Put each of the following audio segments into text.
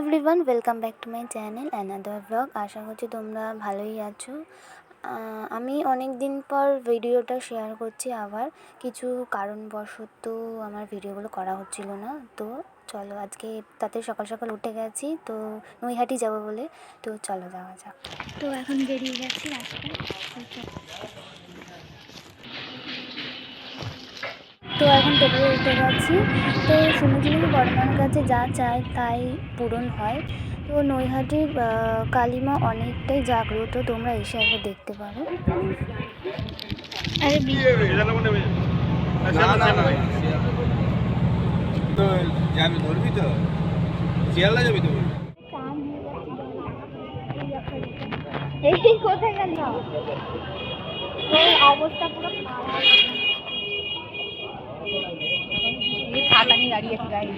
Everyone, welcome back to my channel another blog. আশা করছি তোমরা ভালোই আছো। আমি অনেক দিন পর ভিডিওটা শেয়ার করছি। আবার কিছু কারণবশত আমার ভিডিওগুলো করা হচ্ছিল না। তো চলো, আজকে তাতে সকাল সকাল উঠে গেছি, তো নৈহাটি যাব বলে। তো চলো যাওয়া যাক। তো এখন বেরিয়ে গেছি রাস্তায়। তো এখন টোটোতে উঠে গেছি। তো শুনেছি নাকি বড়মার কাছে যা চায় তাই পূরণ হয়। তো নৈহাটির কালিমা অনেকটাই জাগ্রত, তোমরা এসে একবার দেখতে পারো। আরে যাবি ধরবি তো শিয়ালদা যাবি তো এই কোথায় গেল অবস্থা পুরো ছাতা নিয়ে দাঁড়িয়ে আছে গাড়ি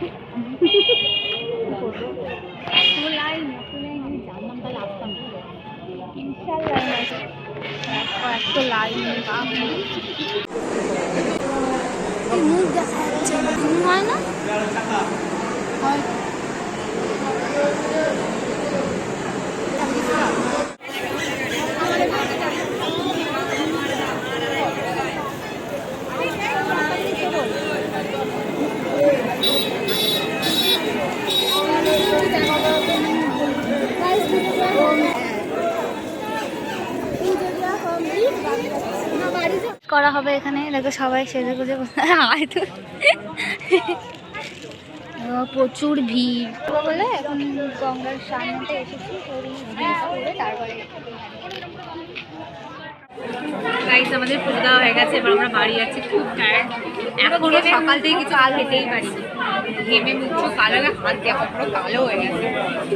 জানলাম তাহলে আসতাম এত লাইন মুখ দেখা যাচ্ছে, হয় না? করা হবে এখানে। দেখো সবাই সেজে গুজে হয়তো প্রচুর ভিড় বলে এখন গঙ্গার সামনেতে এসেছি। তারপরে গাইস আমাদের পুজো দেওয়া হয়ে গেছে, এবার আমরা বাড়ি যাচ্ছি। খুব টায়ার্ড, এখনো সকাল থেকে কিছু খেতেই পারি। ঘেমে মুখ কালো হয়ে হাত দিয়ে পুরো কালো হয়ে গেছে।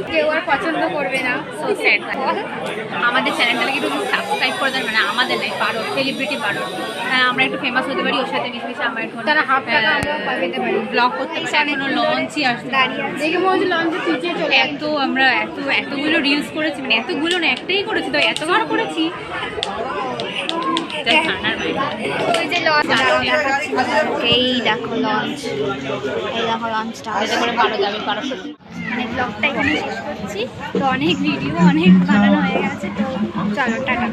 কেউ আর পছন্দ করবে না, সো স্যাড। আমাদের চ্যানেলটাকে একটু সাবস্ক্রাইব করে দেন, মানে আমাদের নাই, পারো সেলিব্রিটি পারো, আমরা একটু ফেমাস হতে পারি। ওর সাথে মিশে মিশে আমরা একটু তারা হাফ টাকা আমরা পেতে পারি, ব্লগ করতে পারি। এখনো লঞ্চই আসছে, দেখে মনে হচ্ছে লঞ্চে পিছিয়ে চলে। আমরা এতগুলো রিলস করেছি, মানে এতগুলো না, একটাই করেছি তো এতবার করেছি। এই দেখো লঞ্চ, এই দেখো লঞ্চটা করে ভালো যাবে কারো মানে ব্লগটা এখানে শেষ করছি। তো অনেক ভিডিও অনেক বানানো হয়ে গেছে, তো চলো টাটা।